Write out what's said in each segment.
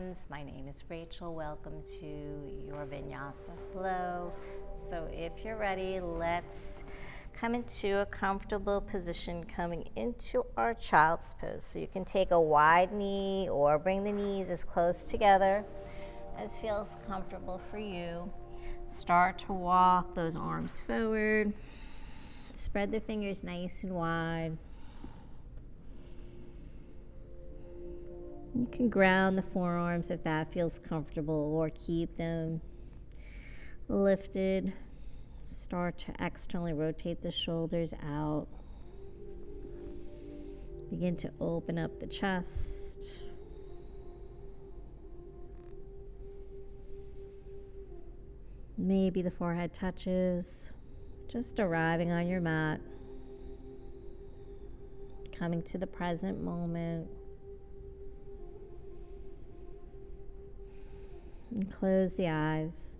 friends. My name is Rachel. Welcome to your Vinyasa flow. So if you're ready, let's come into a comfortable position, coming into our child's pose. So you can take a wide knee or bring the knees as close together as feels comfortable for you. Start to walk those arms forward. Spread the fingers nice and wide. You can ground the forearms if that feels comfortable, or keep them lifted. Start to externally rotate the shoulders out. Begin to open up the chest. Maybe the forehead touches. Just arriving on your mat. Coming to the present moment. And close the eyes.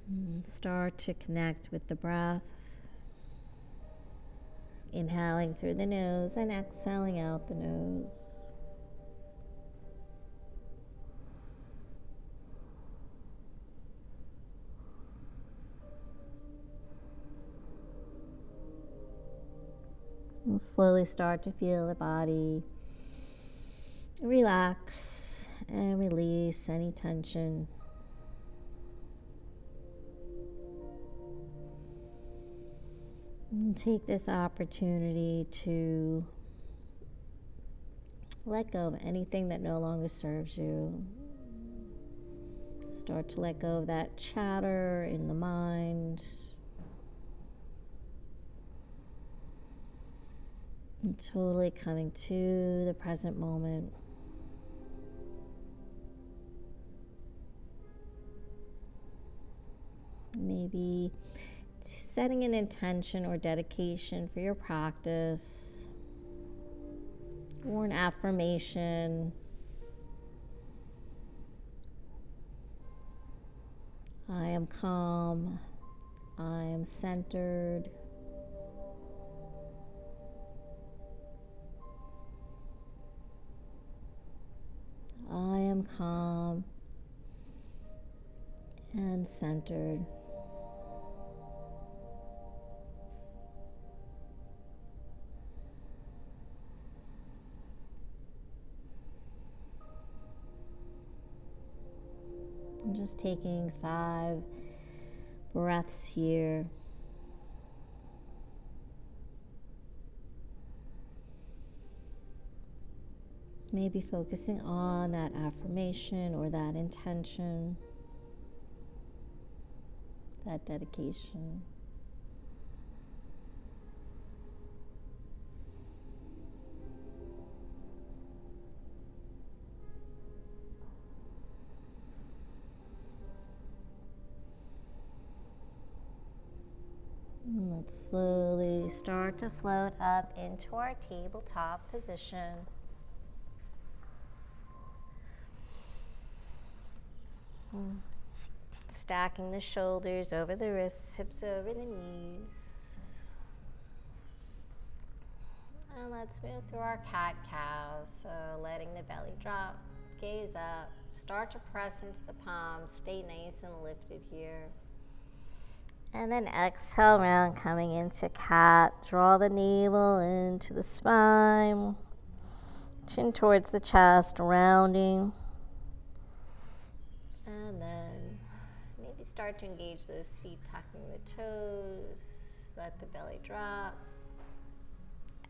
And start to connect with the breath. Inhaling through the nose and exhaling out the nose. You'll slowly start to feel the body relax and release any tension. And take this opportunity to let go of anything that no longer serves you. Start to let go of that chatter in the mind. And totally coming to the present moment. Maybe setting an intention or dedication for your practice, or an affirmation. I am calm. I am centered. I am calm and centered. I'm just taking 5 breaths here. Maybe focusing on that affirmation or that intention, that dedication. And let's slowly start to float up into our tabletop position. Stacking the shoulders over the wrists, hips over the knees. And let's move through our cat-cow. So letting the belly drop, gaze up, start to press into the palms, stay nice and lifted here. And then exhale around, coming into cat. Draw the navel into the spine, chin towards the chest, rounding. And then maybe start to engage those feet, tucking the toes. Let the belly drop.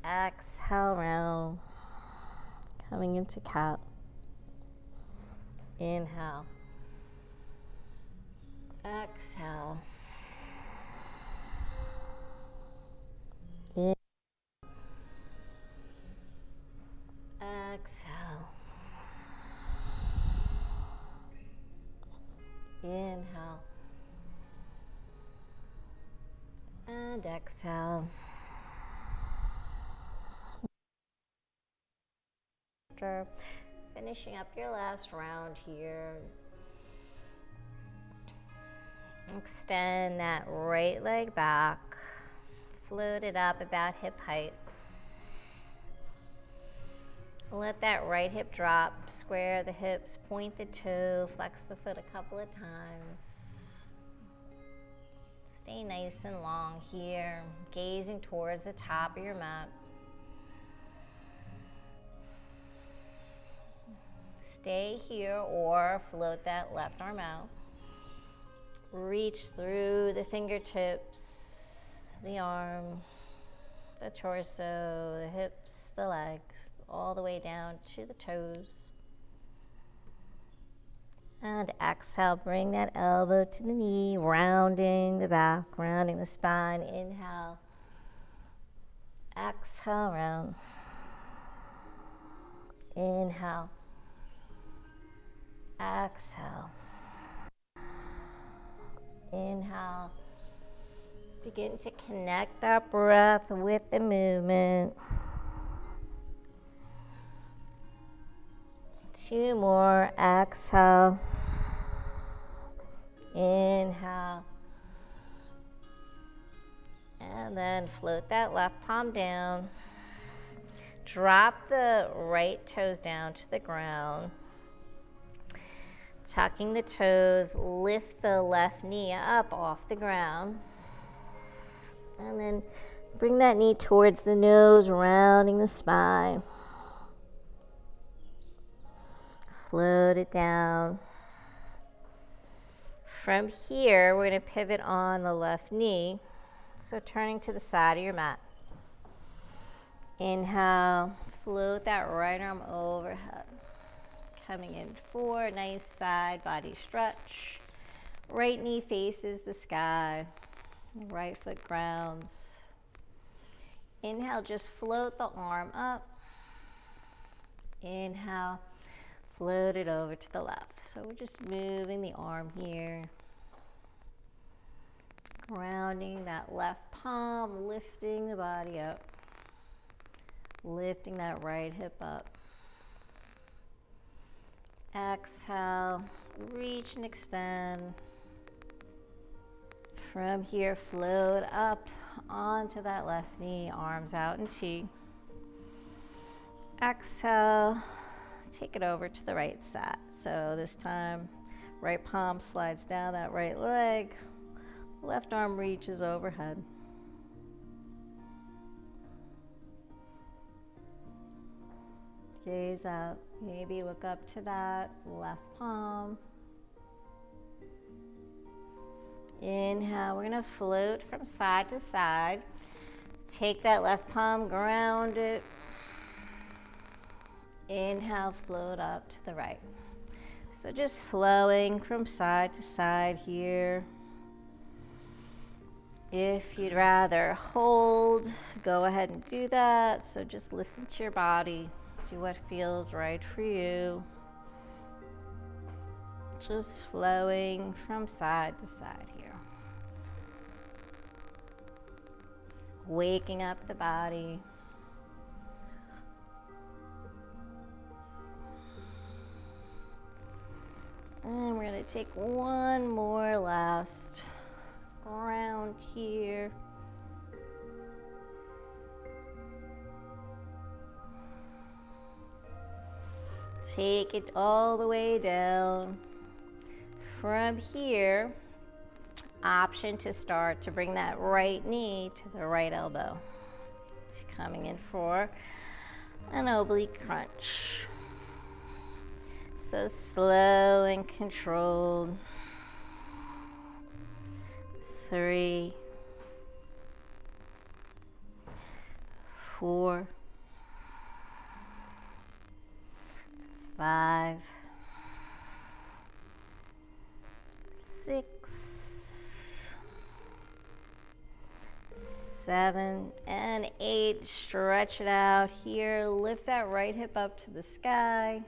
Exhale round, coming into cat. Inhale. Exhale. In. Exhale. Inhale. And exhale. After finishing up your last round here, extend that right leg back, float it up about hip height. Let that right hip drop, square the hips, point the toe, flex the foot a couple of times. Stay nice and long here, gazing towards the top of your mat. Stay here or float that left arm out. Reach through the fingertips, the arm, the torso, the hips, the legs, all the way down to the toes. And exhale, bring that elbow to the knee, rounding the back, rounding the spine. Inhale. Exhale, round. Inhale. Exhale. Inhale. Begin to connect that breath with the movement. 2 more. Exhale. Inhale. And then float that left palm down. Drop the right toes down to the ground. Tucking the toes, lift the left knee up off the ground. And then bring that knee towards the nose, rounding the spine. Float it down. From here, we're going to pivot on the left knee. So turning to the side of your mat. Inhale, float that right arm overhead. Coming in 4, nice side body stretch. Right knee faces the sky. Right foot grounds. Inhale, just float the arm up. Inhale, float it over to the left. So we're just moving the arm here. Grounding that left palm, lifting the body up. Lifting that right hip up. Exhale, reach and extend. From here, float up onto that left knee, arms out in T. Exhale, take it over to the right side. So this time, right palm slides down that right leg, left arm reaches overhead. Gaze up, maybe look up to that left palm. Inhale, we're gonna float from side to side. Take that left palm, ground it. Inhale, float up to the right. So just flowing from side to side here. If you'd rather hold, go ahead and do that. So just listen to your body. Do what feels right for you. Just flowing from side to side here. Waking up the body. And we're going to take one more last round here. Take it all the way down. From here, option to start to bring that right knee to the right elbow. It's coming in for an oblique crunch. So slow and controlled. 3, 4, 5, 6, 7, and 8. Stretch it out here. Lift that right hip up to the sky.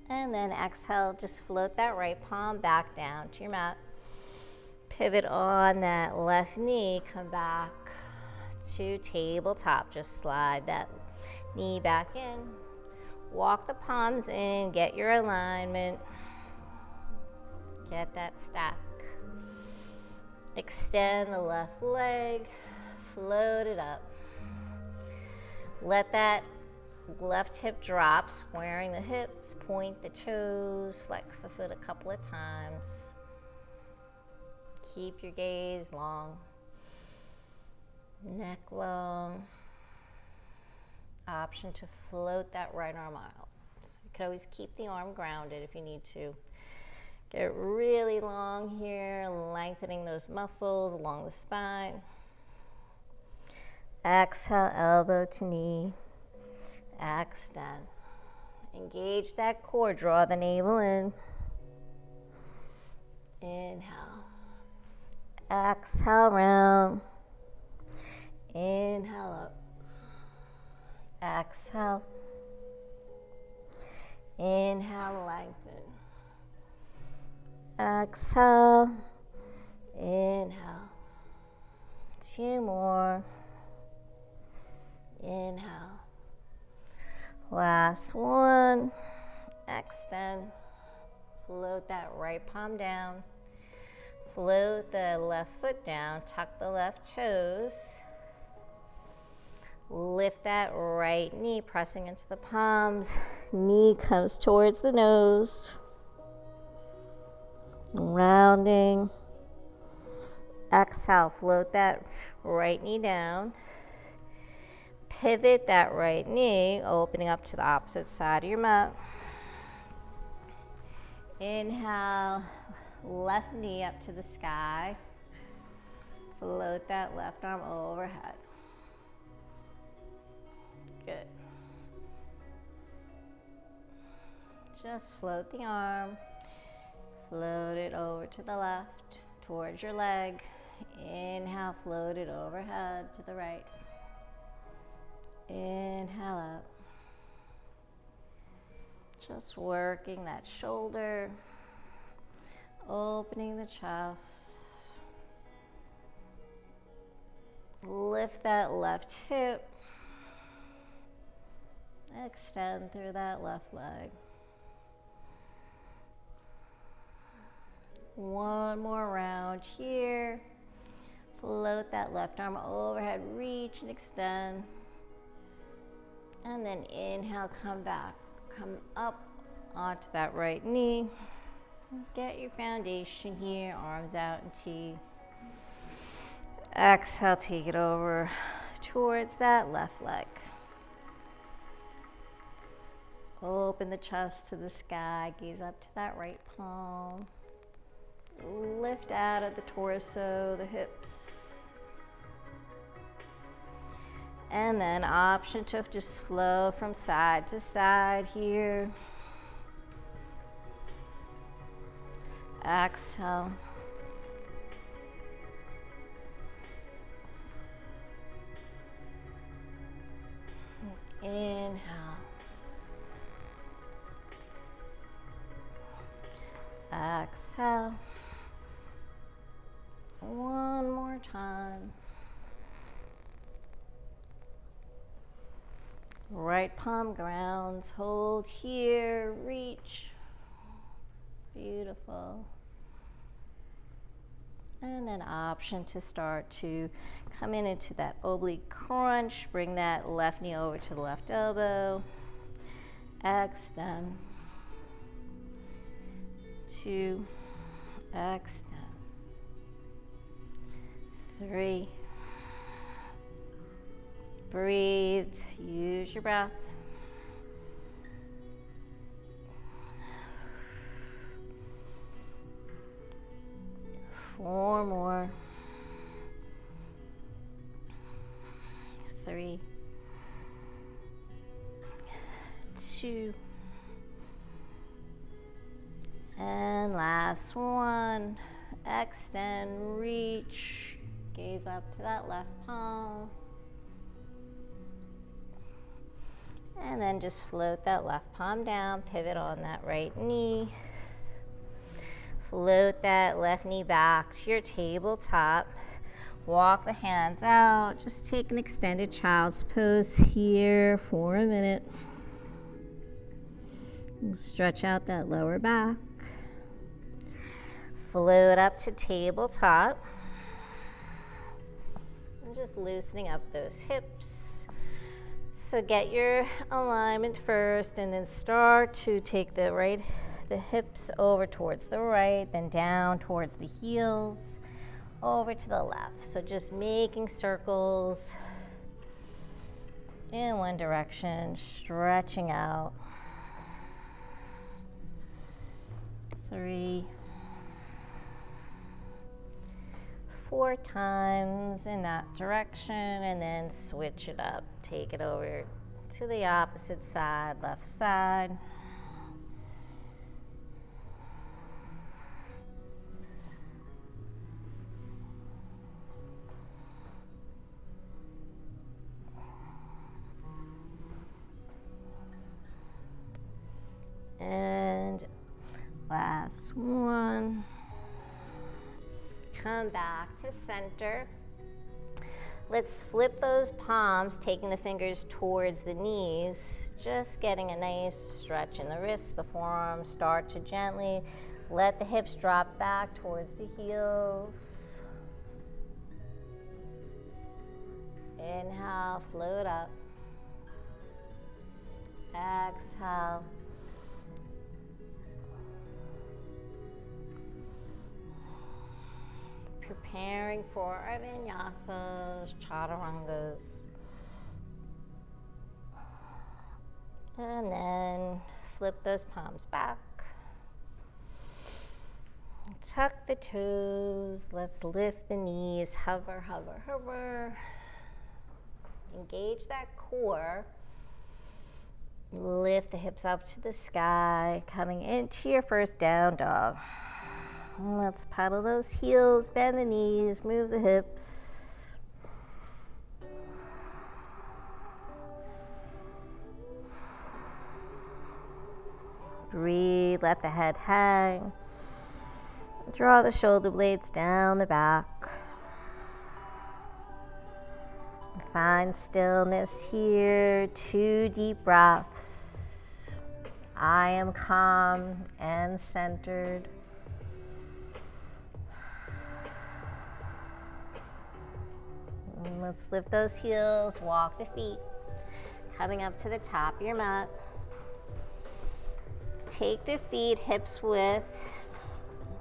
And then exhale, just float that right palm back down to your mat. Pivot on that left knee, come back to tabletop. Just slide that knee back in. Walk the palms in, get your alignment. Get that stack. Extend the left leg, float it up. Let that Left hip drops, squaring the hips, point the toes, flex the foot a couple of times. Keep your gaze long, neck long. Option to float that right arm out. So you could always keep the arm grounded if you need to. Get really long here, lengthening those muscles along the spine. Exhale, elbow to knee. Extend. Engage that core, draw the navel in. Inhale. Exhale, round. Inhale up. Exhale. Inhale, lengthen. Exhale. Inhale. 2 more. Inhale. Last one. Extend. Float that right palm down. Float the left foot down. Tuck the left toes. Lift that right knee, pressing into the palms. Knee comes towards the nose. Rounding. Exhale, float that right knee down. Pivot that right knee, opening up to the opposite side of your mat. Inhale, left knee up to the sky. Float that left arm overhead. Good. Just float the arm. Float it over to the left, towards your leg. Inhale, float it overhead to the right. Inhale up. Just working that shoulder, opening the chest. Lift that left hip. Extend through that left leg. One more round here. Float that left arm overhead, reach and extend. And then inhale, come back. Come up onto that right knee. Get your foundation here, arms out in T. Exhale, take it over towards that left leg. Open the chest to the sky, gaze up to that right palm. Lift out of the torso, the hips. And then option to just flow from side to side here. Exhale. Inhale. Exhale. One more time. Right palm grounds, hold here, reach. Beautiful. And then option to start to come into that oblique crunch. Bring that left knee over to the left elbow. Extend. 2. Extend. 3. Breathe. Use your breath. 4 more. 3. 2. And last one. Extend, reach, gaze up to that left palm. And then just float that left palm down, pivot on that right knee. Float that left knee back to your tabletop. Walk the hands out. Just take an extended child's pose here for a minute. Stretch out that lower back. Float up to tabletop. And just loosening up those hips. So get your alignment first and then start to take the hips over towards the right, then down towards the heels, over to the left. So just making circles in one direction, stretching out. 3, 4 times in that direction, and then switch it up. Take it over to the opposite side, left side. And last one. Come back to center. Let's flip those palms, taking the fingers towards the knees, just getting a nice stretch in the wrists, the forearms. Start to gently let the hips drop back towards the heels. Inhale, float up. Exhale. Preparing for our vinyasas, chaturangas. And then flip those palms back. Tuck the toes. Let's lift the knees. Hover, hover, hover. Engage that core. Lift the hips up to the sky, coming into your first down dog. Let's paddle those heels, bend the knees, move the hips. Breathe, let the head hang. Draw the shoulder blades down the back. Find stillness here, 2 deep breaths. I am calm and centered. And let's lift those heels, walk the feet, coming up to the top of your mat. Take the feet hips width,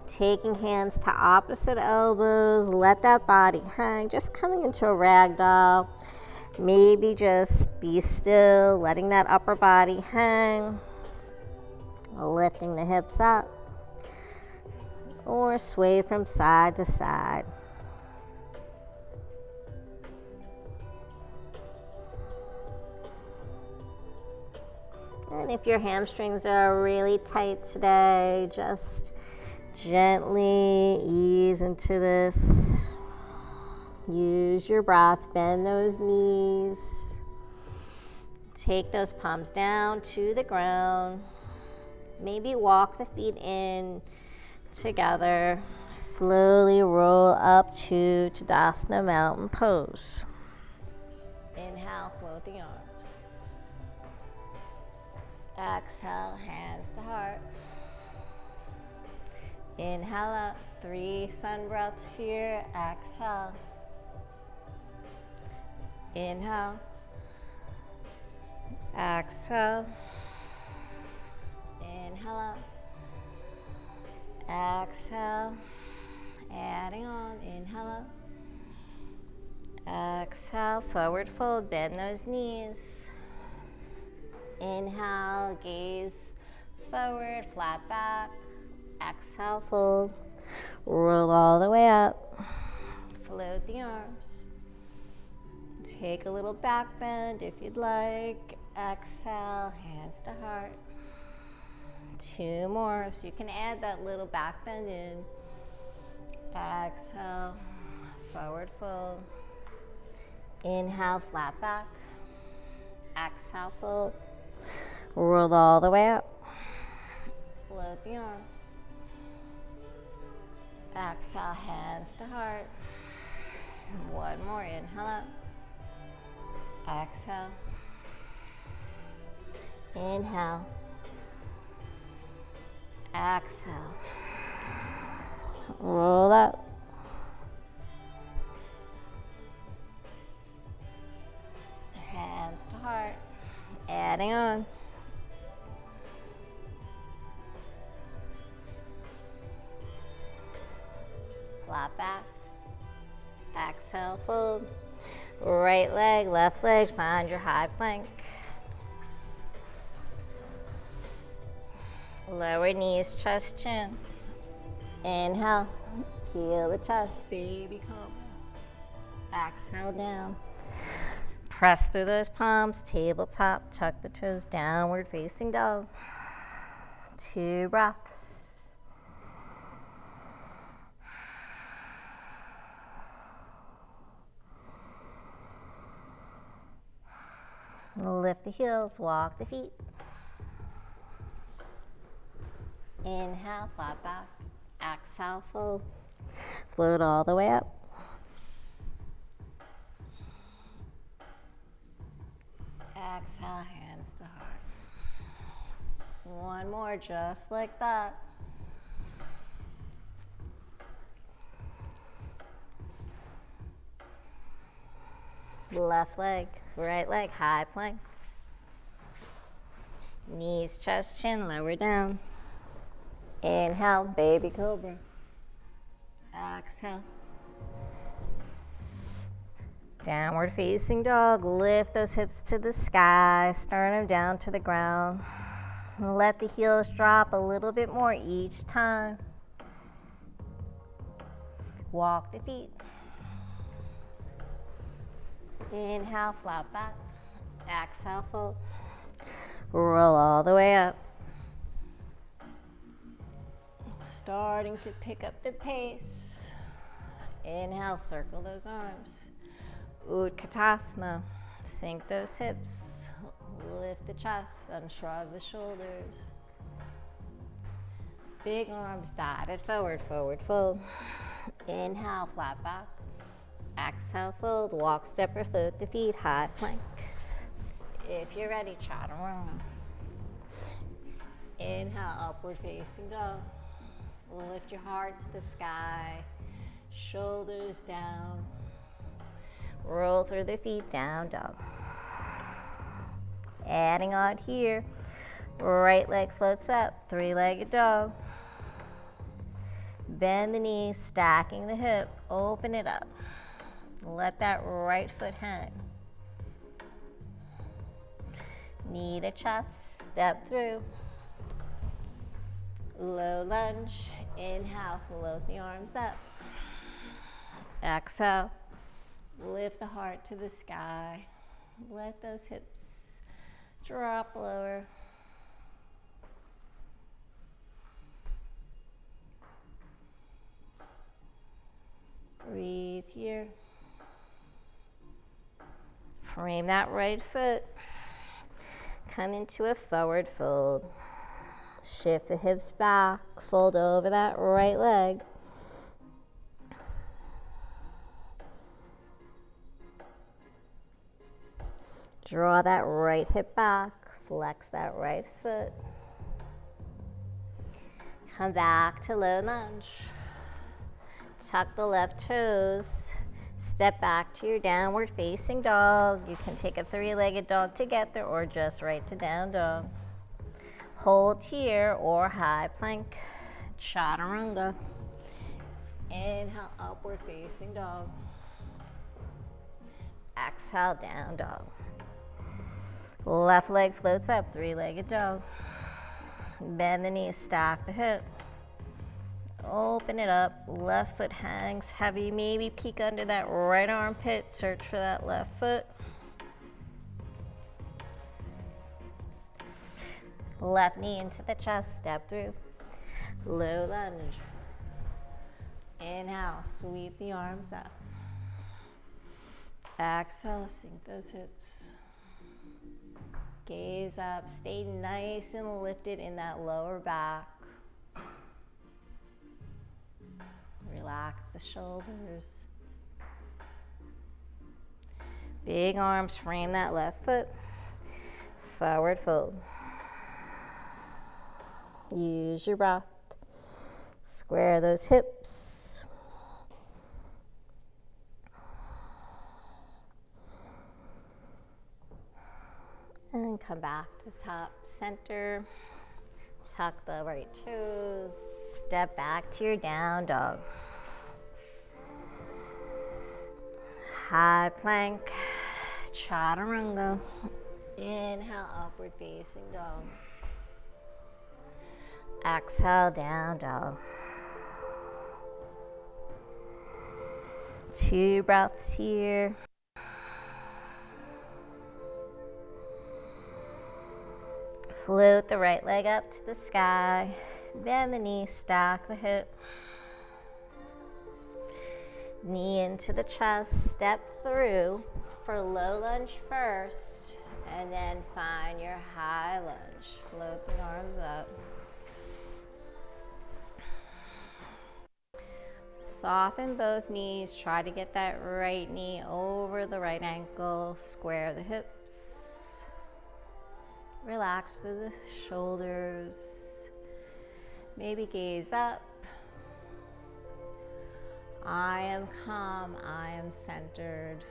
taking hands to opposite elbows, let that body hang, just coming into a ragdoll. Maybe just be still, letting that upper body hang, lifting the hips up, or sway from side to side. And if your hamstrings are really tight today, just gently ease into this. Use your breath, bend those knees. Take those palms down to the ground. Maybe walk the feet in together. Slowly roll up to Tadasana Mountain Pose. Inhale, float the arms. Exhale, hands to heart. Inhale up, 3 sun breaths here. Exhale. Inhale. Exhale. Inhale up. Exhale. Adding on. Inhale up. Exhale, forward fold, bend those knees. Inhale, gaze forward, flat back. Exhale, fold. Roll all the way up. Float the arms. Take a little back bend if you'd like. Exhale, hands to heart. 2 more, so you can add that little back bend in. Exhale, forward fold. Inhale, flat back. Exhale, fold. Roll all the way up. Float the arms. Exhale, hands to heart. 1 more, inhale up. Exhale. Inhale. Exhale. Roll up. Hands to heart. Adding on. Flat back. Exhale, fold. Right leg, left leg, find your high plank. Lower knees, chest, chin. Inhale, peel the chest, baby cobra. Exhale down. Press through those palms, tabletop, tuck the toes, downward facing dog. 2 breaths. Lift the heels, walk the feet. Inhale, flat back. Exhale, fold. Float all the way up. Exhale, hands to heart. One more, just like that. Left leg, right leg, high plank. Knees, chest, chin, lower down. Inhale, baby cobra. Exhale. Downward facing dog. Lift those hips to the sky, sternum down to the ground. Let the heels drop a little bit more each time. Walk the feet. Inhale, flat back. Exhale, fold. Roll all the way up. Starting to pick up the pace. Inhale, circle those arms. Utkatasana. Sink those hips. Lift the chest, unshrug the shoulders. Big arms, dive it forward, forward fold. Inhale, flat back. Exhale, fold. Walk, step, or float the feet, high plank. If you're ready, chaturanga. Inhale, upward facing dog. Lift your heart to the sky. Shoulders down. Roll through the feet, down dog. Adding on here. Right leg floats up, 3-legged dog. Bend the knees, stacking the hip, open it up. Let that right foot hang. Knee to chest, step through. Low lunge, inhale, float the arms up. Exhale, lift the heart to the sky. Let those hips drop lower. Breathe here. Frame that right foot. Come into a forward fold. Shift the hips back. Fold over that right leg. Draw that right hip back. Flex that right foot. Come back to low lunge. Tuck the left toes. Step back to your downward facing dog. You can take a 3-legged dog together or just right to down dog. Hold here or high plank. Chaturanga. Inhale, upward facing dog. Exhale, down dog. Left leg floats up, 3-legged dog. Bend the knees, stack the hip. Open it up, left foot hangs heavy. Maybe peek under that right armpit, search for that left foot. Left knee into the chest, step through. Low lunge. Inhale, sweep the arms up. Exhale, sink those hips. Gaze up, stay nice and lifted in that lower back. Relax the shoulders. Big arms, frame that left foot. Forward fold. Use your breath. Square those hips. And come back to top center. Tuck the right toes. Step back to your down dog. High plank, chaturanga. Inhale, upward facing dog. Exhale, down dog. 2 breaths here. Float the right leg up to the sky. Bend the knee, stack the hip. Knee into the chest, step through for low lunge first, and then find your high lunge. Float the arms up. Soften both knees. Try to get that right knee over the right ankle. Square the hips. Relax through the shoulders. Maybe gaze up. I am calm. I am centered.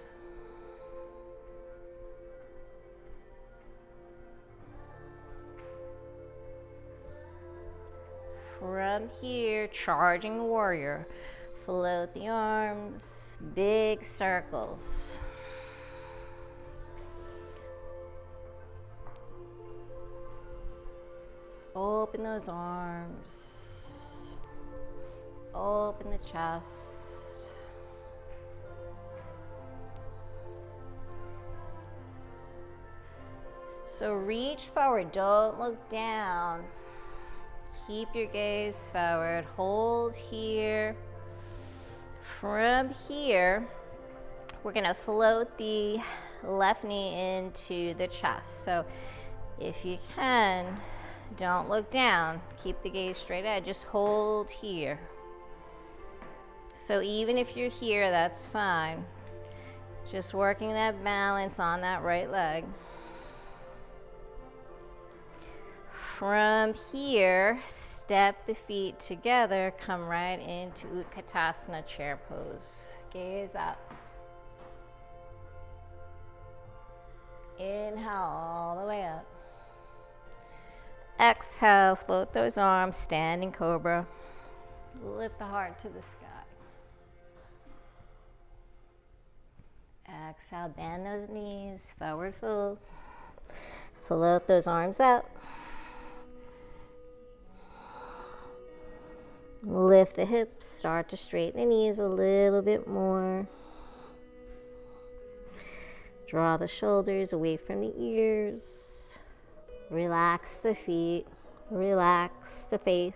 From here, charging warrior. Float the arms, big circles. Open those arms. Open the chest. So reach forward, don't look down. Keep your gaze forward, hold here. From here, we're gonna float the left knee into the chest. So if you can, don't look down. Keep the gaze straight ahead, just hold here. So even if you're here, that's fine. Just working that balance on that right leg. From here, step the feet together, come right into Utkatasana chair pose. Gaze up. Inhale all the way up. Exhale, float those arms, standing cobra. Lift the heart to the sky. Exhale, bend those knees, forward fold. Float those arms up. Lift the hips, start to straighten the knees a little bit more. Draw the shoulders away from the ears. Relax the feet, relax the face.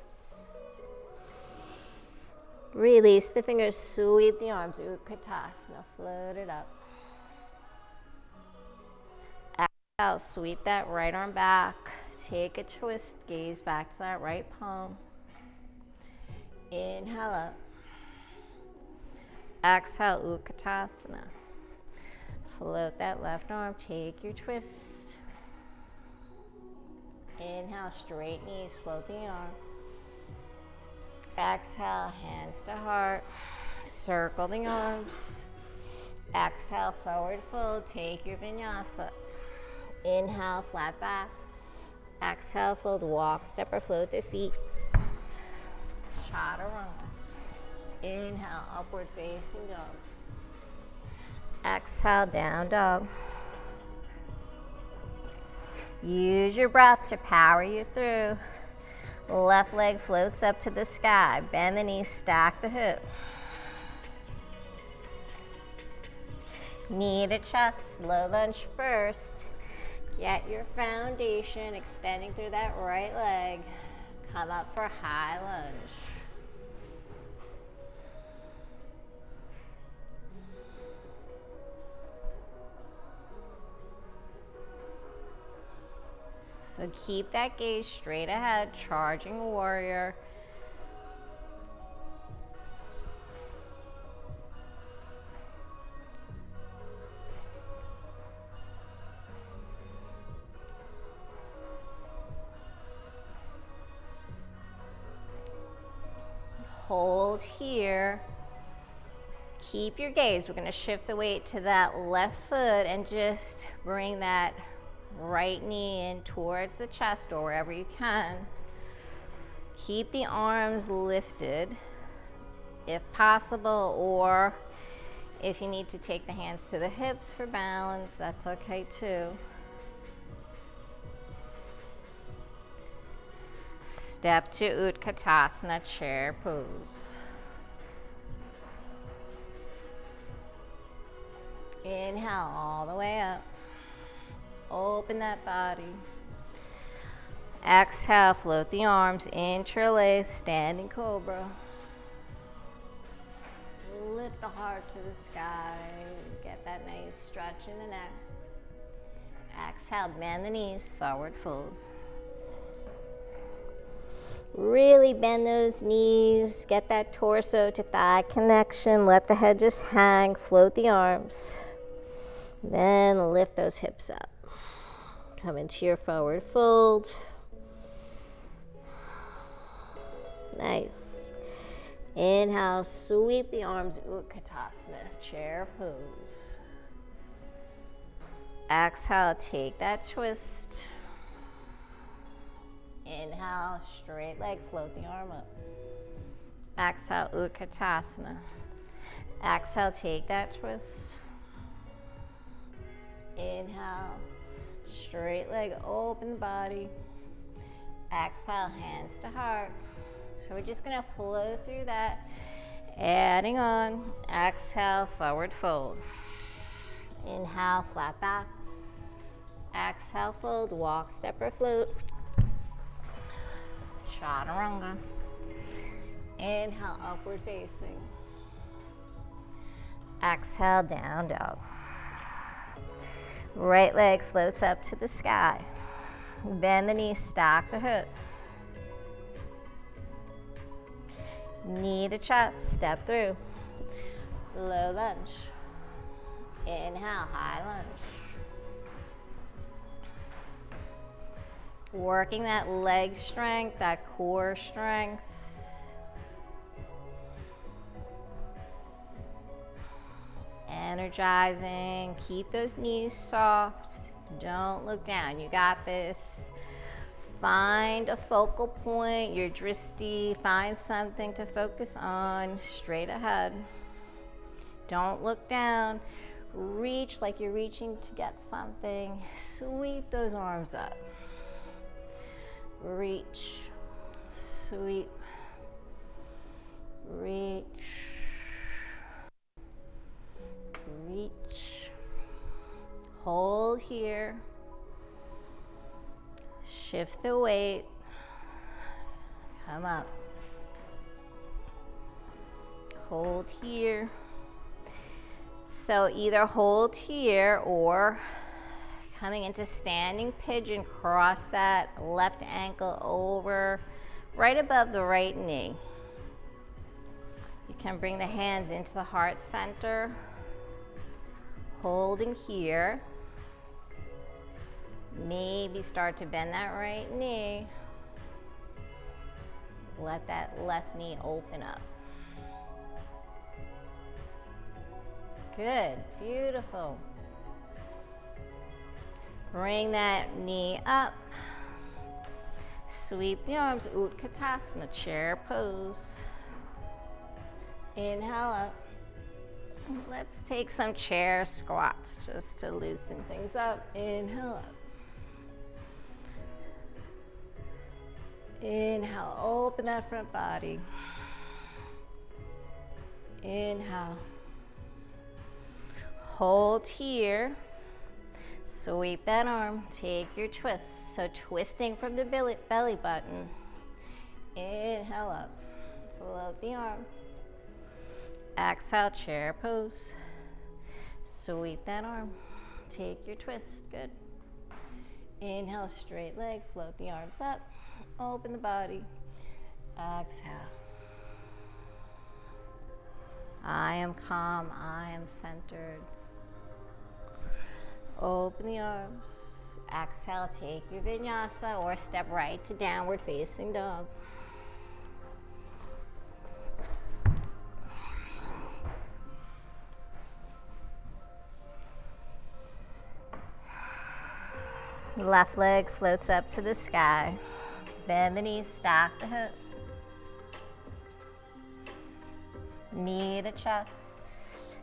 Release the fingers, sweep the arms, Utkatasana, float it up. Exhale, sweep that right arm back. Take a twist, gaze back to that right palm. Inhale up. Exhale, Utkatasana. Float that left arm, take your twist. Inhale, straight knees, float the arm. Exhale, hands to heart. Circle the arms. Exhale, forward fold, take your vinyasa. Inhale, flat back. Exhale, fold, walk, step or float the feet. Chaturanga. Inhale, upward facing dog. Exhale, down dog. Use your breath to power you through. Left leg floats up to the sky. Bend the knees, stack the hip. Knee to chest, low lunge first. Get your foundation extending through that right leg. Come up for high lunge. So keep that gaze straight ahead, charging warrior. Hold here. Keep your gaze. We're going to shift the weight to that left foot and just bring that Right knee in towards the chest or wherever you can. Keep the arms lifted if possible, or if you need to take the hands to the hips for balance, that's okay too. Step to Utkatasana, chair pose. Inhale all the way up. Open that body. Exhale, float the arms, interlace, standing cobra. Lift the heart to the sky. Get that nice stretch in the neck. Exhale, bend the knees, forward fold. Really bend those knees. Get that torso to thigh connection. Let the head just hang. Float the arms. Then lift those hips up. Come into your forward fold. Nice. Inhale, sweep the arms, Utkatasana, chair pose. Exhale, take that twist. Inhale, straight leg, float the arm up. Exhale, Utkatasana. Exhale, take that twist. Inhale, straight leg, open the body. Exhale, hands to heart. So we're just gonna flow through that. Adding on, exhale, forward fold. Inhale, flat back. Exhale, fold, walk, step or float. Chaturanga. Inhale, upward facing. Exhale, down dog. Right leg floats up to the sky. Bend the knees, stack the hip. Knee to chest, step through. Low lunge. Inhale, high lunge. Working that leg strength, that core strength. Energizing. Keep those knees soft. Don't look down. You got this. Find a focal point, your drishti. Find something to focus on. Straight ahead. Don't look down. Reach like you're reaching to get something. Sweep those arms up. Reach. Sweep. Reach. Reach. Hold here. Shift the weight. Come up. Hold here. So either hold here or coming into standing pigeon, cross that left ankle over right above the right knee. You can bring the hands into the heart center, holding here. Maybe start to bend that right knee. Let that left knee open up. Good, beautiful. Bring that knee up. Sweep the arms, Utkatasana, chair pose. Inhale up. Let's take some chair squats just to loosen things up. Inhale up. Inhale, open that front body. Inhale. Hold here. Sweep that arm. Take your twist. So twisting from the belly button. Inhale up. Float the arm. Exhale, chair pose. Sweep that arm. Take your twist. Good. Inhale, straight leg. Float the arms up. Open the body. Exhale. I am calm. I am centered. Open the arms. Exhale, take your vinyasa or step right to downward facing dog. Left leg floats up to the sky. Bend the knees, stack the hip. Knee to chest.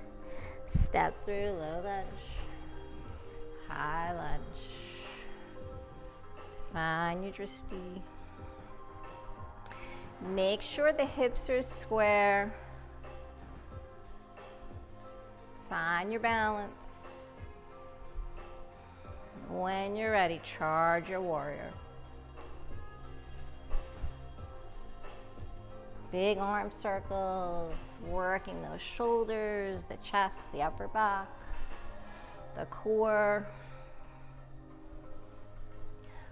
Step through low lunge. High lunge. Find your drishti. Make sure the hips are square. Find your balance. When you're ready, charge your warrior. Big arm circles, working those shoulders, the chest, the upper back, the core.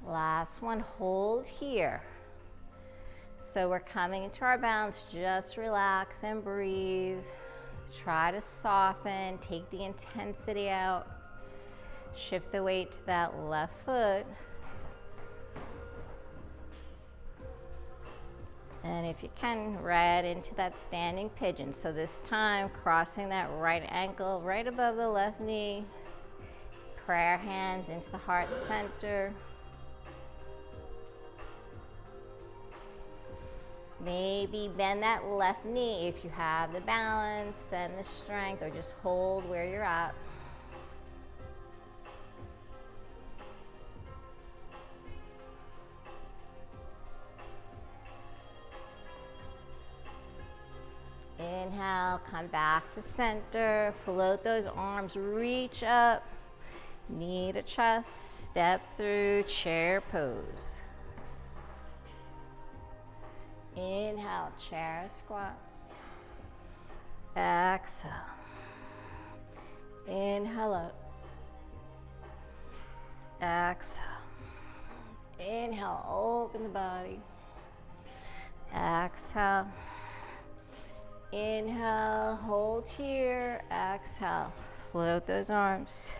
Last one, hold here. So we're coming into our balance, just relax and breathe. Try to soften, take the intensity out. Shift the weight to that left foot. And if you can, right into that standing pigeon. So this time, crossing that right ankle right above the left knee. Prayer hands into the heart center. Maybe bend that left knee if you have the balance and the strength, or just hold where you're at. Inhale, come back to center, float those arms, reach up, knee to chest, step through chair pose. Inhale, chair squats. Exhale. Inhale up. Exhale. Inhale, open the body. Exhale. Inhale, hold here. Exhale, float those arms.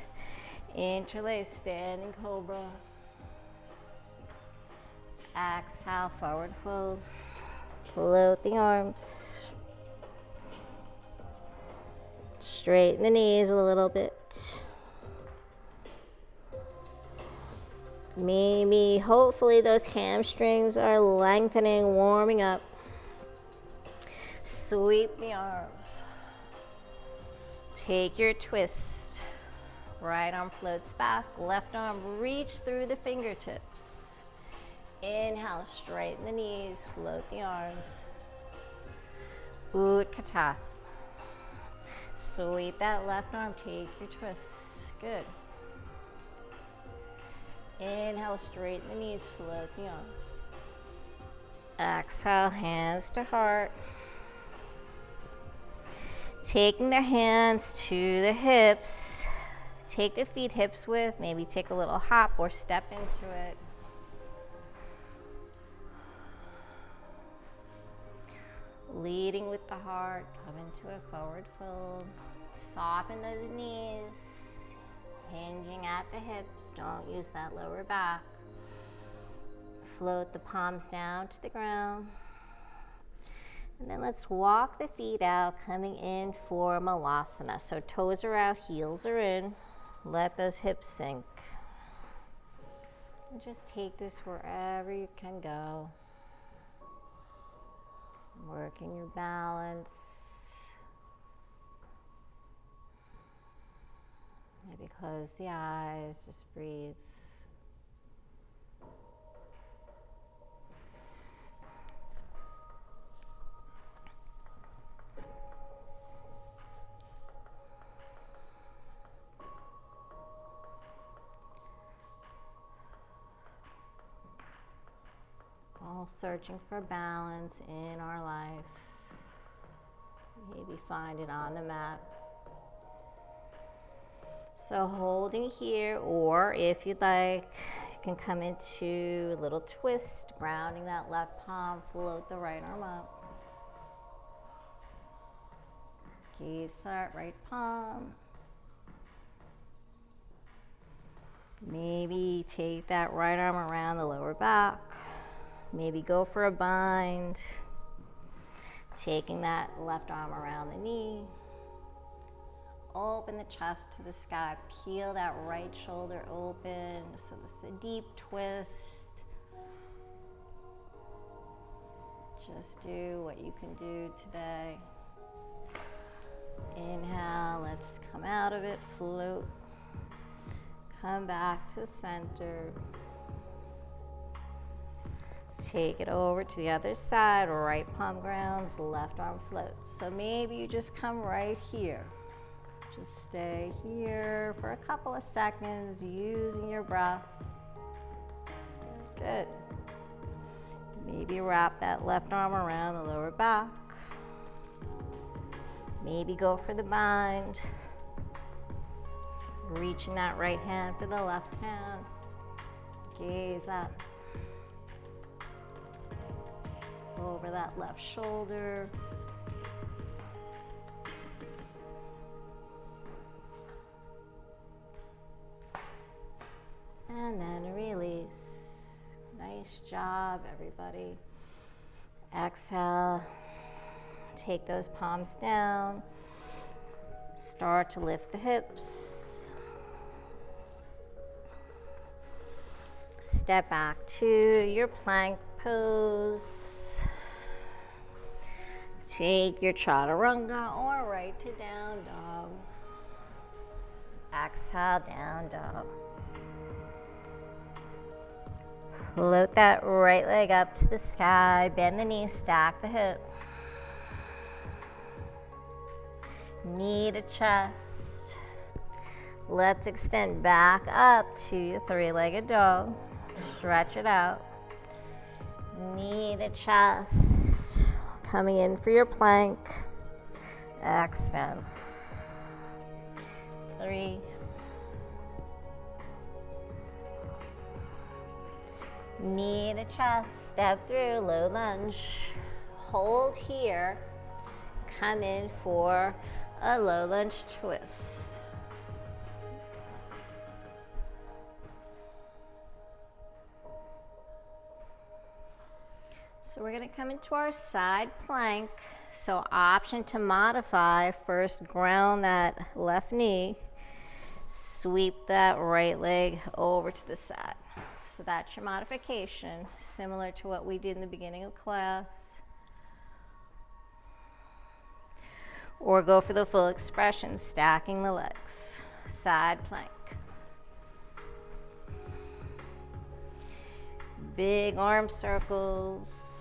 Interlace, standing cobra. Exhale, forward fold. Float the arms. Straighten the knees a little bit. Maybe, hopefully, those hamstrings are lengthening, warming up. Sweep the arms. Take your twist. Right arm floats back, left arm reach through the fingertips. Inhale, straighten the knees, float the arms. Utkatasana. Sweep that left arm, take your twist. Good. Inhale, straighten the knees, float the arms. Exhale, hands to heart. Taking the hands to the hips. Take the feet hips width, maybe take a little hop or step into it. Leading with the heart, come into a forward fold. Soften those knees, hinging at the hips. Don't use that lower back. Float the palms down to the ground. And then let's walk the feet out, coming in for Malasana. So toes are out, heels are in. Let those hips sink. And just take this wherever you can go. Working your balance. Maybe close the eyes, just breathe. All searching for balance in our life. Maybe find it on the mat. So holding here, or if you'd like, you can come into a little twist, grounding that left palm, float the right arm up. Gaze that right palm. Maybe take that right arm around the lower back. Maybe go for a bind. Taking that left arm around the knee. open the chest to the sky. Peel that right shoulder open. So this is a deep twist. Just do what you can do today. Inhale, let's come out of it, float. Come back to center. Take it over to the other side, right palm grounds, left arm floats. So maybe you just come right here. Just stay here for a couple of seconds, using your breath. Good. Maybe wrap that left arm around the lower back. Maybe go for the bind. Reaching that right hand for the left hand. Gaze up. Over that left shoulder. And then release. Nice job, everybody. Exhale. Take those palms down. Start to lift the hips. Step back to your plank pose. Take your chaturanga or right to down dog. Exhale, down dog. Float that right leg up to the sky. Bend the knees, stack the hip. Knee to chest. Let's extend back up to your three-legged dog. Stretch it out. Knee to chest. Coming in for your plank. Extend. 3. Knee to chest. Step through, low lunge. Hold here. Come in for a low lunge twist. So we're going to come into our side plank. So option to modify, first ground that left knee, sweep that right leg over to the side. So that's your modification, similar to what we did in the beginning of class. Or go for the full expression, stacking the legs. Side plank. Big arm circles.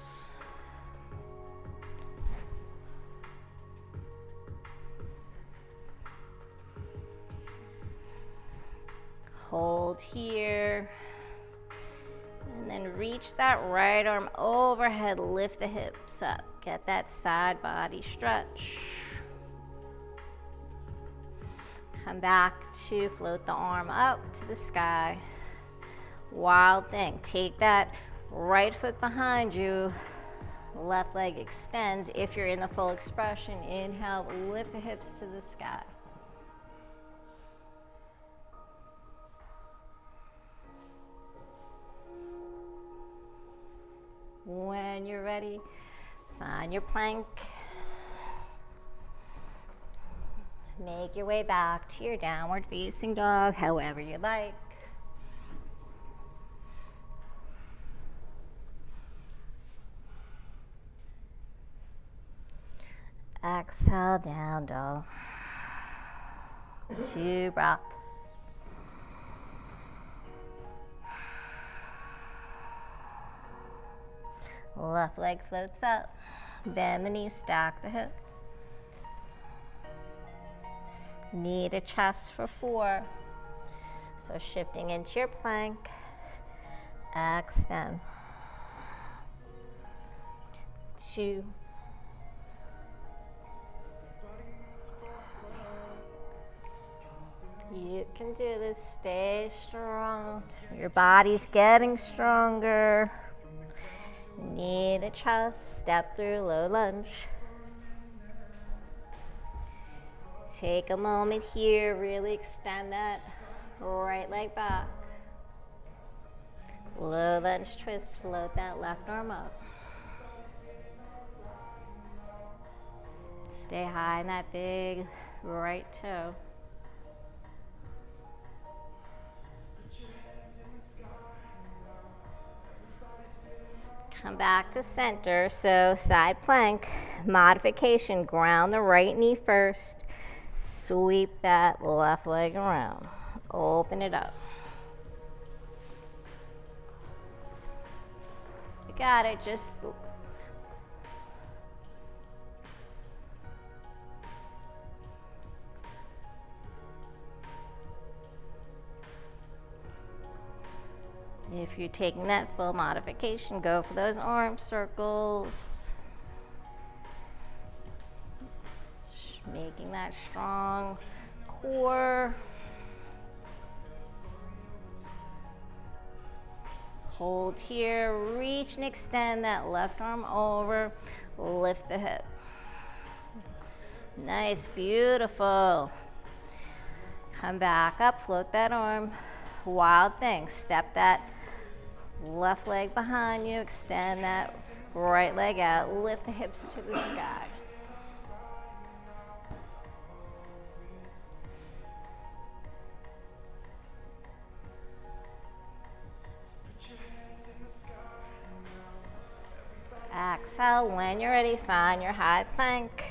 Hold here. And then reach that right arm overhead, lift the hips up. Get that side body stretch. Come back to float the arm up to the sky. Wild thing. Take that right foot behind you. Left leg extends. If you're in the full expression, inhale, lift the hips to the sky. When you're ready, find your plank. Make your way back to your downward facing dog, however you like. Exhale, down dog. 2 breaths. Left leg floats up. Bend the knees, stack the hip. Knee to chest for 4. So shifting into your plank. Extend. 2. You can do this. Stay strong. Your body's getting stronger. Knee to chest. Step through low lunge. Take a moment here. Really extend that right leg back. Low lunge twist. Float that left arm up. Stay high in that big right toe. Come back to center. So side plank, modification, ground the right knee first. Sweep that left leg around. Open it up. You got it. Just if you're taking that full modification, go for those arm circles. Making that strong core. Hold here, reach and extend that left arm over, lift the hip. Nice, beautiful. Come back up, float that arm. Wild thing, step that left leg behind you, extend that right leg out, lift the hips to the sky. Exhale, when you're ready, find your high plank.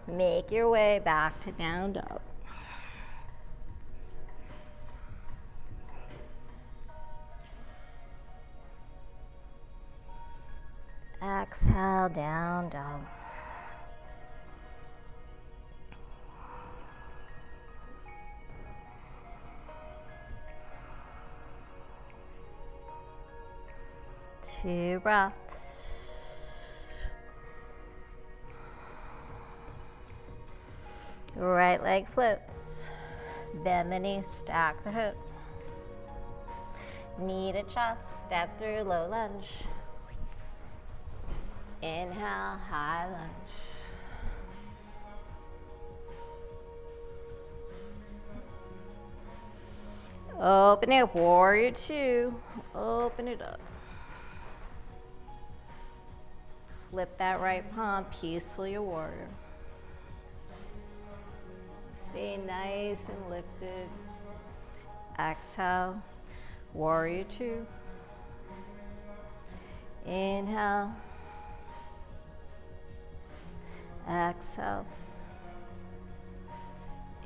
Make your way back to down dog. Exhale, down dog. Two breaths. Right leg floats. Bend the knee, stack the hip. Knee to chest, step through low lunge. Inhale, high lunge. Open it, warrior two. Open it up. Flip that right palm, peaceful your warrior. Stay nice and lifted. Exhale, warrior two. Inhale. Exhale.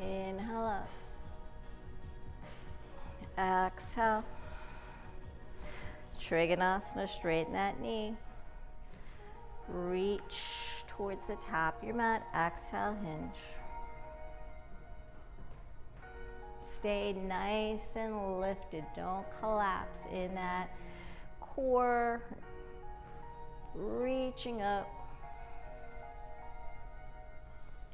Inhale up. Exhale. Trikonasana, straighten that knee. Reach towards the top of your mat. Exhale, hinge. Stay nice and lifted. Don't collapse in that core. Reaching up.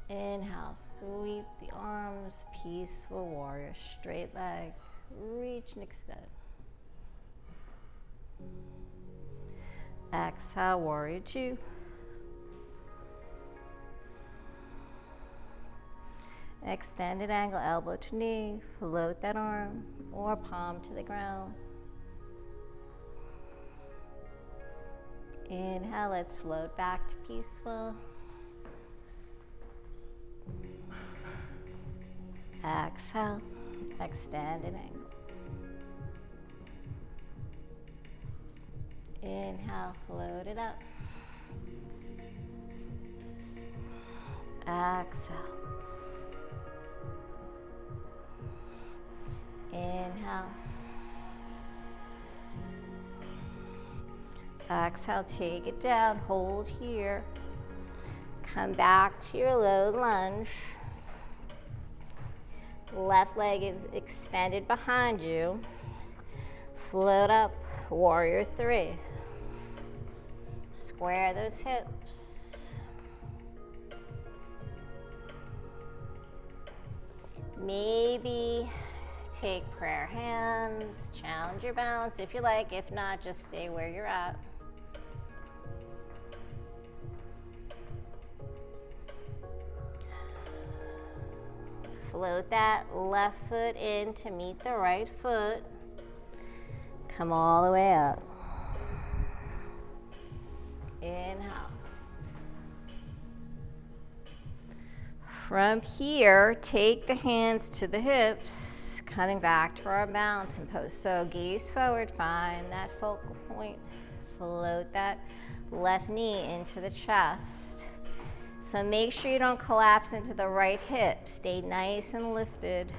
Inhale, sweep the arms, peaceful warrior, straight leg, reach and extend. Exhale, warrior two. Extended angle, elbow to knee, float that arm or palm to the ground. Inhale, let's float back to peaceful. Exhale, extend an angle. Inhale, float it up. Exhale. Inhale. Exhale, take it down, hold here. Come back to your low lunge. Left leg is extended behind you. Float up, warrior three. Square those hips. Maybe take prayer hands, challenge your balance if you like. If not, just stay where you're at. Float that left foot in to meet the right foot. Come all the way up. Inhale. From here, take the hands to the hips, coming back to our balance and pose. So gaze forward, find that focal point. Float that left knee into the chest. So make sure you don't collapse into the right hip. Stay nice and lifted.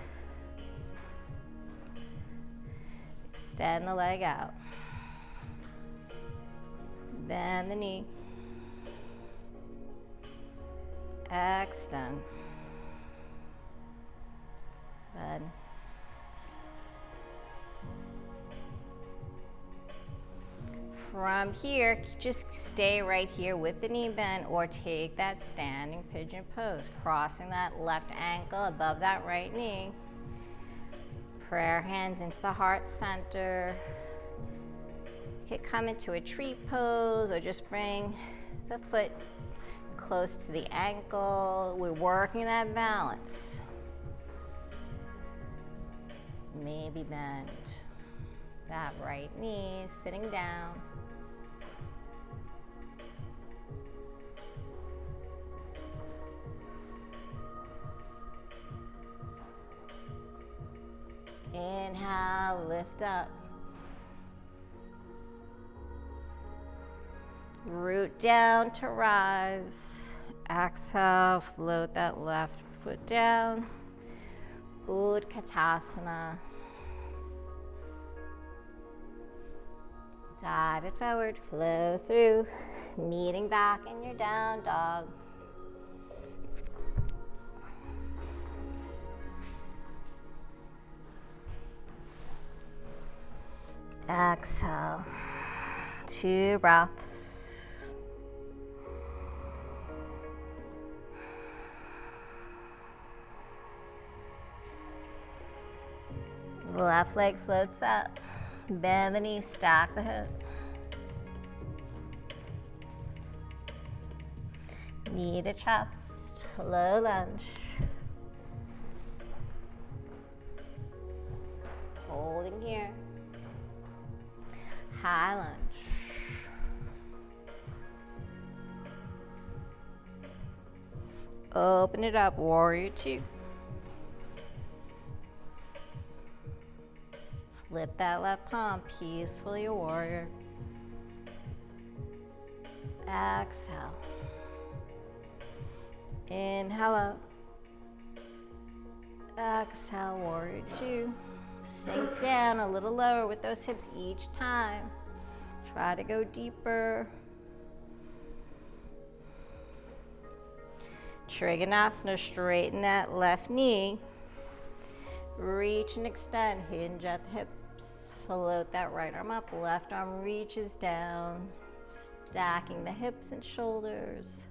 Extend the leg out. Bend the knee. Extend. Bend. From here, just stay right here with the knee bent or take that standing pigeon pose, crossing that left ankle above that right knee. Prayer hands into the heart center. You could come into a tree pose or just bring the foot close to the ankle. We're working that balance. Maybe bend that right knee, sitting down. Inhale, lift up. Root down to rise. Exhale, float that left foot down. Utkatasana. Dive it forward, flow through. Meeting back in your down dog. Exhale. 2 breaths. Left leg floats up. Bend the knee, stack the hip. Knee to chest, low lunge. Holding here. High lunge. Open it up, warrior 2. Flip that left palm, peacefully warrior. Exhale. Inhale up. Exhale, warrior 2. Sink down a little lower with those hips each time. Try to go deeper. Trikonasana, straighten that left knee. Reach and extend, hinge at the hips. Float that right arm up, left arm reaches down. Stacking the hips and shoulders.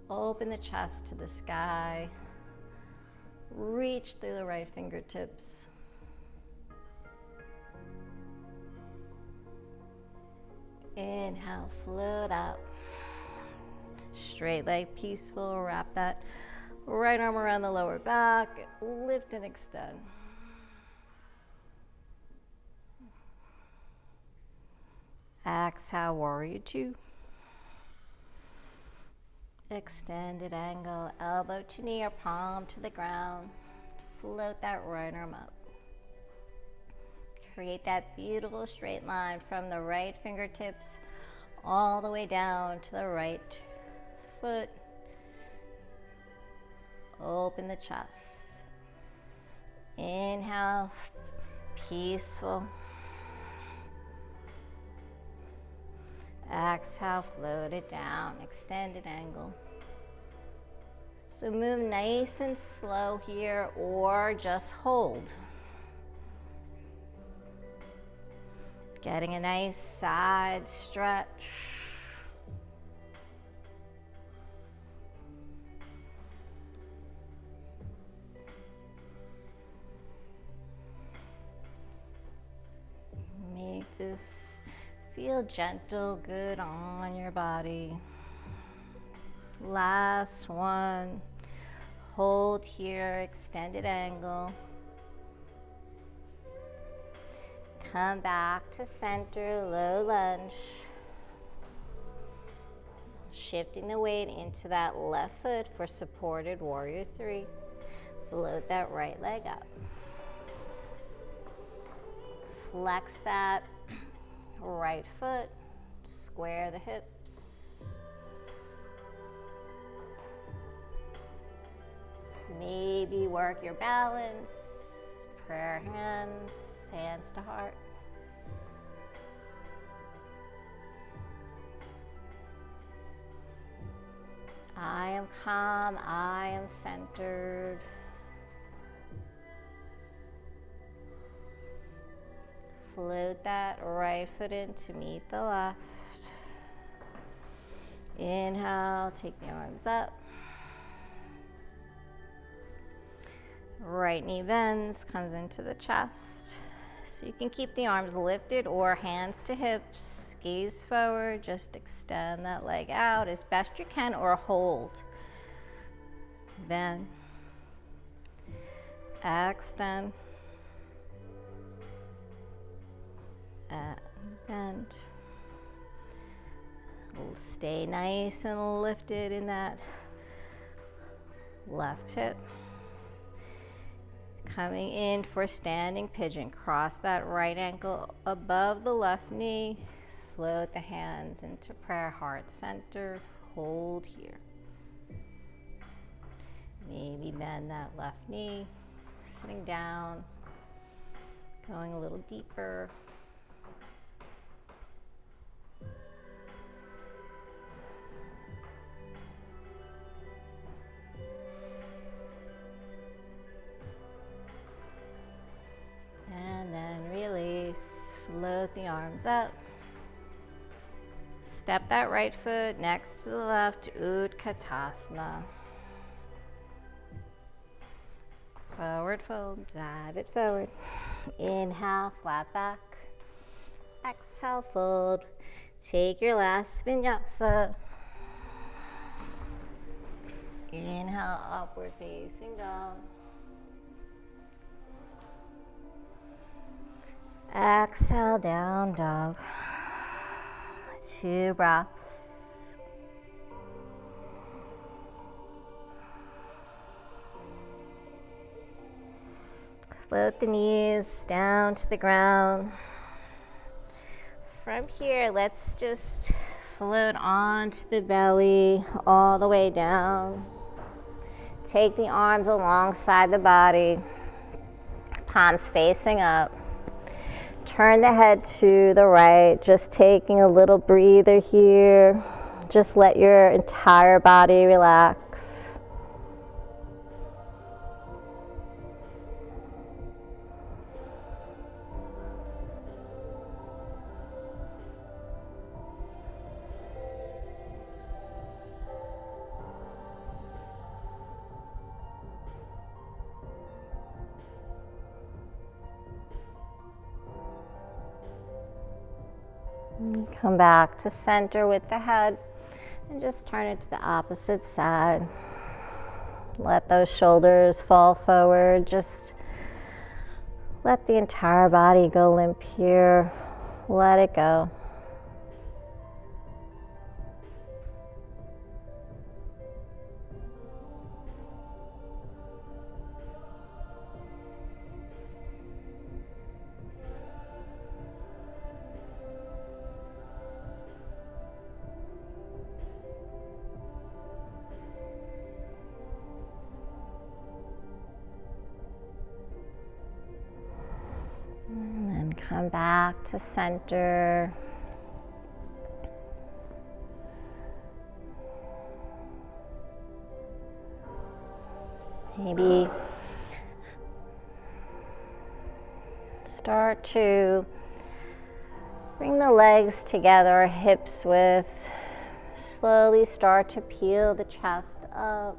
Open the chest to the sky. Reach through the right fingertips. Inhale, float up. Straight leg, peaceful. Wrap that right arm around the lower back. Lift and extend. Exhale, warrior 2. Extended angle, elbow to knee or palm to the ground. Float that right arm up. Create that beautiful straight line from the right fingertips all the way down to the right foot. Open the chest. Inhale, peaceful. Exhale, float it down, extended angle. So move nice and slow here or just hold. Getting a nice side stretch. Make this feel gentle, good on your body. Last one. Hold here, extended angle. Come back to center, low lunge. Shifting the weight into that left foot for supported warrior 3. Float that right leg up. Flex that right foot. Square the hips. Maybe work your balance. Prayer hands, hands to heart. I am calm, I am centered. Float that right foot in to meet the left. Inhale, take the arms up. Right knee bends, comes into the chest. So you can keep the arms lifted or hands to hips. Gaze forward, just extend that leg out as best you can or hold. Bend. Extend. Bend. Stay nice and lifted in that left hip. Coming in for standing pigeon. Cross that right ankle above the left knee. Float the hands into prayer heart center. Hold here. Maybe bend that left knee. Sitting down. Going a little deeper. And then release. Float the arms up. Step that right foot next to the left, Utkatasana. Forward fold, dive it forward. Inhale, flat back. Exhale, fold. Take your last vinyasa. Inhale, upward facing dog. Exhale, down dog. 2 breaths. Float the knees down to the ground. From here, let's just float onto the belly all the way down. Take the arms alongside the body, palms facing up. Turn the head to the right, just taking a little breather here. Just let your entire body relax. Come back to center with the head and just turn it to the opposite side. Let those shoulders fall forward. Just let the entire body go limp here. Let it go. And then come back to center. Maybe start to bring the legs together, hips width. Slowly start to peel the chest up.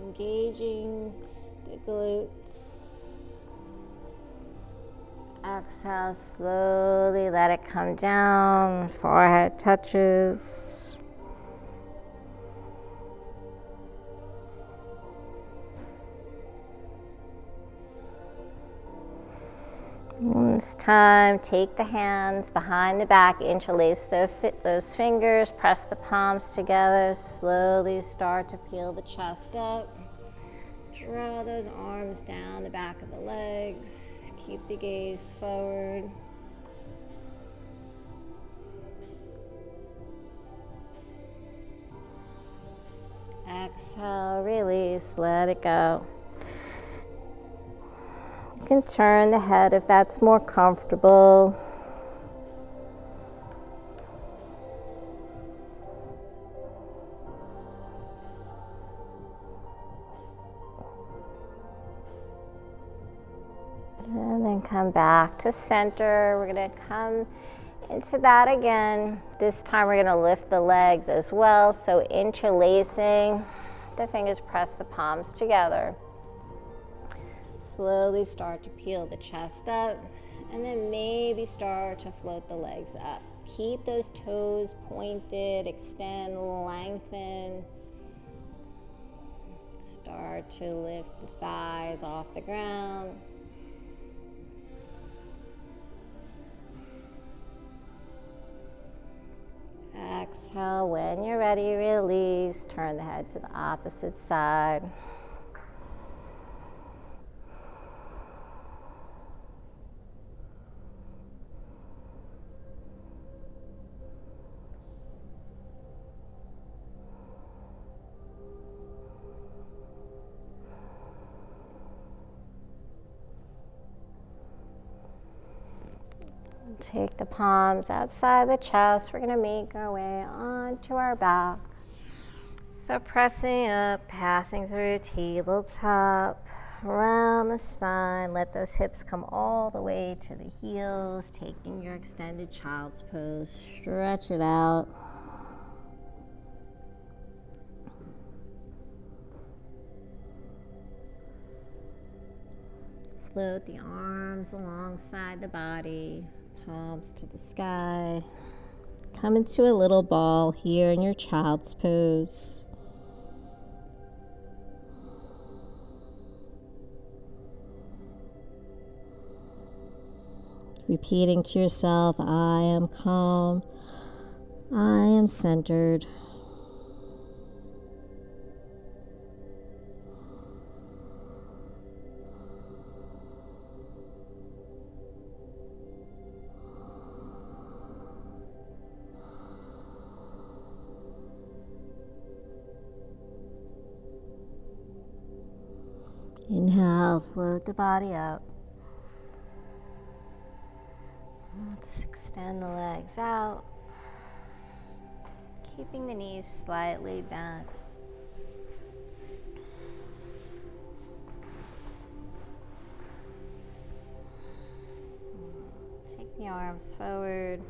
Engaging the glutes. Exhale, slowly let it come down. Forehead touches. And this time, take the hands behind the back, interlace those fingers, press the palms together, slowly start to peel the chest up. Draw those arms down the back of the legs. Keep the gaze forward. Exhale, release, let it go. You can turn the head if that's more comfortable. And then come back to center. We're going to come into that again. This time we're going to lift the legs as well. So interlacing the fingers, press the palms together. Slowly start to peel the chest up, and then maybe start to float the legs up. Keep those toes pointed, extend, lengthen. Start to lift the thighs off the ground. Exhale, when you're ready, release. Turn the head to the opposite side. Take the palms outside the chest. We're going to make our way onto our back. So pressing up, passing through tabletop, around the spine. Let those hips come all the way to the heels. Taking your extended child's pose. Stretch it out. Float the arms alongside the body. Palms to the sky. Come into a little ball here in your child's pose. Repeating to yourself, I am calm. I am centered. Inhale, float the body up. Let's extend the legs out, keeping the knees slightly bent. Take the arms forward.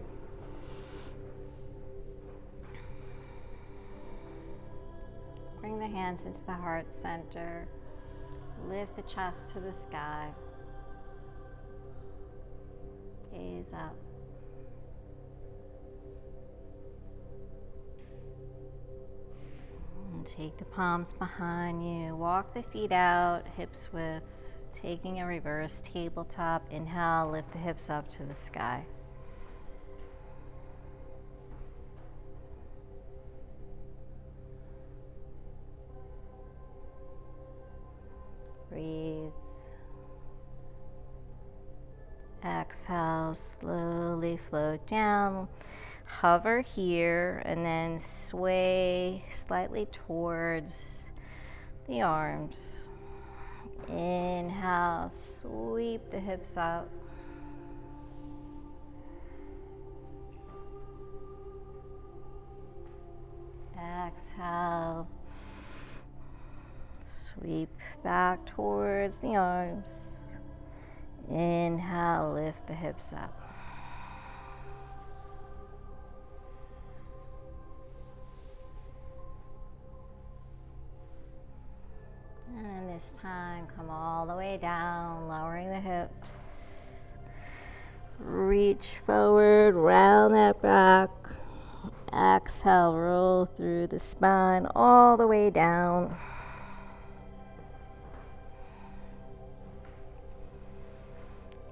Bring the hands into the heart center. Lift the chest to the sky. Gaze up. And take the palms behind you. Walk the feet out, hips width. Taking a reverse tabletop. Inhale, lift the hips up to the sky. Breathe. Exhale, slowly float down. Hover here and then sway slightly towards the arms. Inhale, sweep the hips up. Exhale. Sweep back towards the arms. Inhale, lift the hips up. And then this time, come all the way down, lowering the hips. Reach forward, round that back. Exhale, roll through the spine all the way down.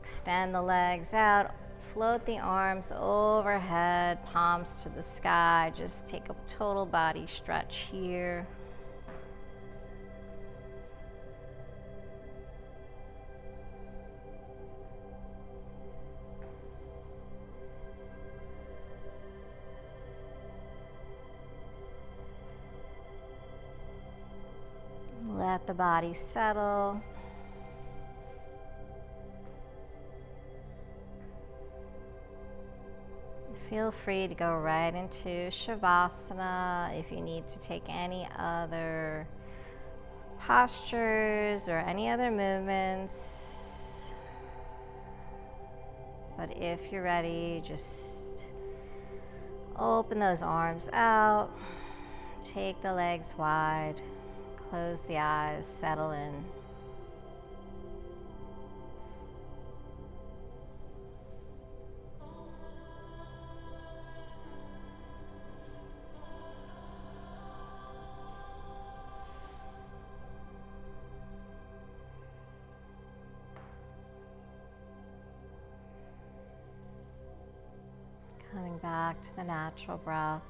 Extend the legs out, float the arms overhead, palms to the sky. Just take a total body stretch here. Let the body settle. Feel free to go right into Shavasana if you need to take any other postures or any other movements. But if you're ready, just open those arms out, take the legs wide, close the eyes, settle in. Coming back to the natural breath.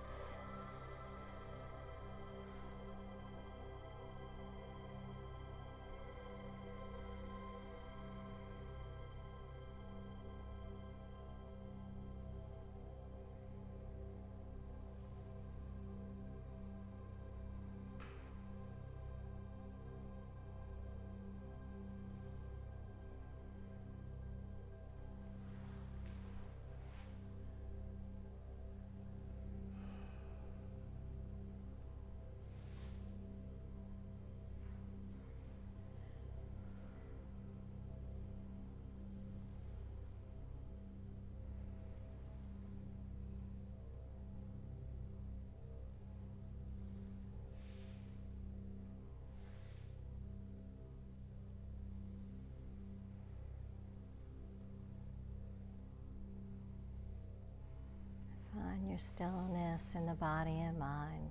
Find your stillness in the body and mind.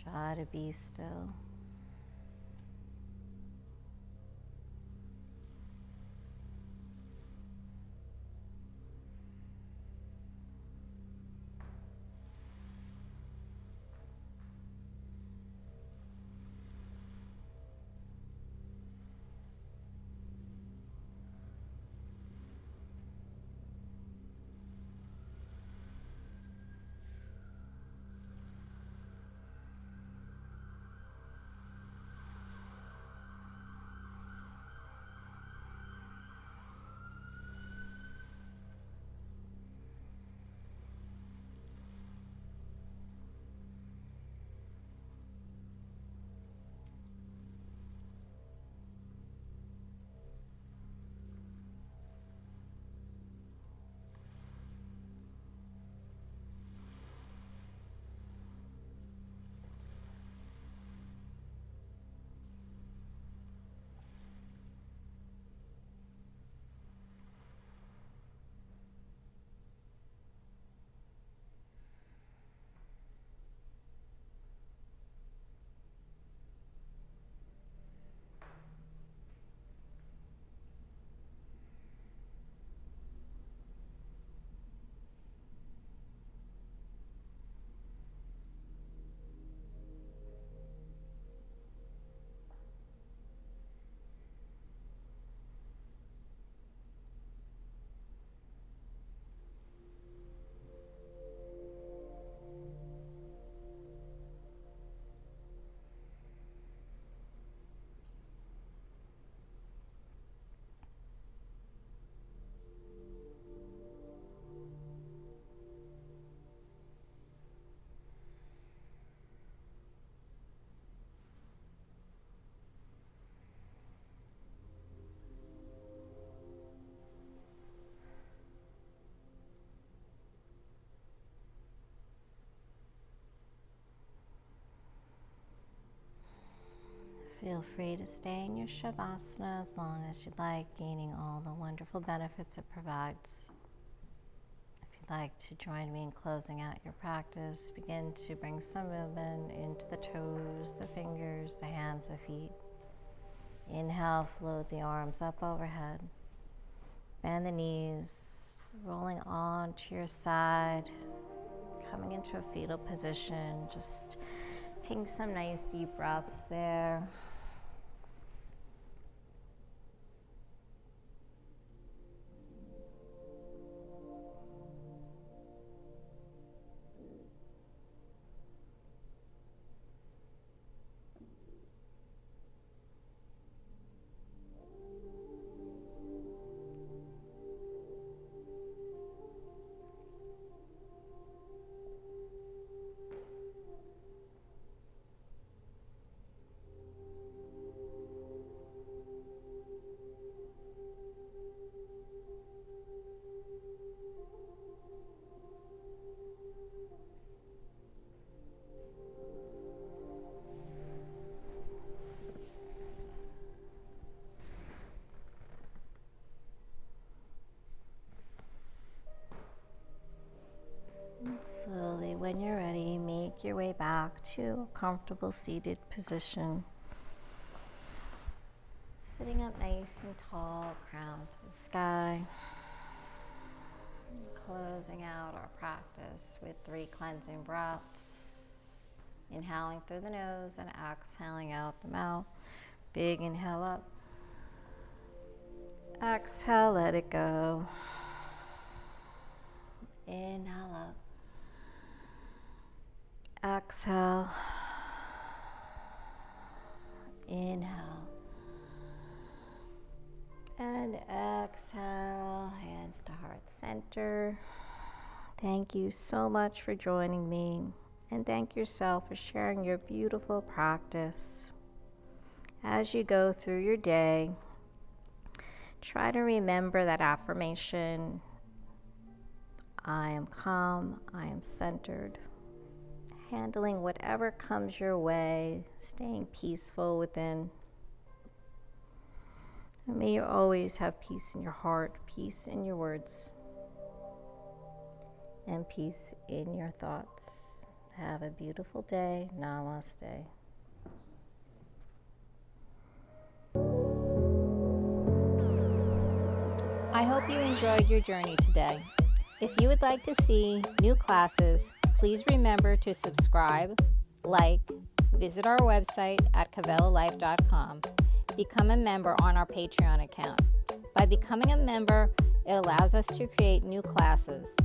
Try to be still. Feel free to stay in your Shavasana as long as you'd like, gaining all the wonderful benefits it provides. If you'd like to join me in closing out your practice, begin to bring some movement into the toes, the fingers, the hands, the feet. Inhale, float the arms up overhead. Bend the knees, rolling on to your side, coming into a fetal position, just taking some nice deep breaths there. make your way back to a comfortable seated position. Sitting up nice and tall, crown to the sky. Closing out our practice with 3 cleansing breaths. Inhaling through the nose and exhaling out the mouth. Big inhale up. Exhale, let it go. Inhale up. Exhale. Inhale. And exhale, hands to heart center. Thank you so much for joining me, and thank yourself for sharing your beautiful practice. As you go through your day, try to remember that affirmation: I am calm, I am centered, handling whatever comes your way, staying peaceful within. And may you always have peace in your heart, peace in your words, and peace in your thoughts. Have a beautiful day. Namaste. I hope you enjoyed your journey today. If you would like to see new classes, please remember to subscribe, like, visit our website at kavelalife.com. Become a member on our Patreon account. By becoming a member, it allows us to create new classes.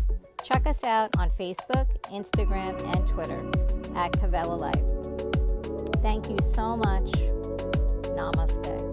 Check us out on Facebook, Instagram, and Twitter at Kavela Life. Thank you so much. Namaste.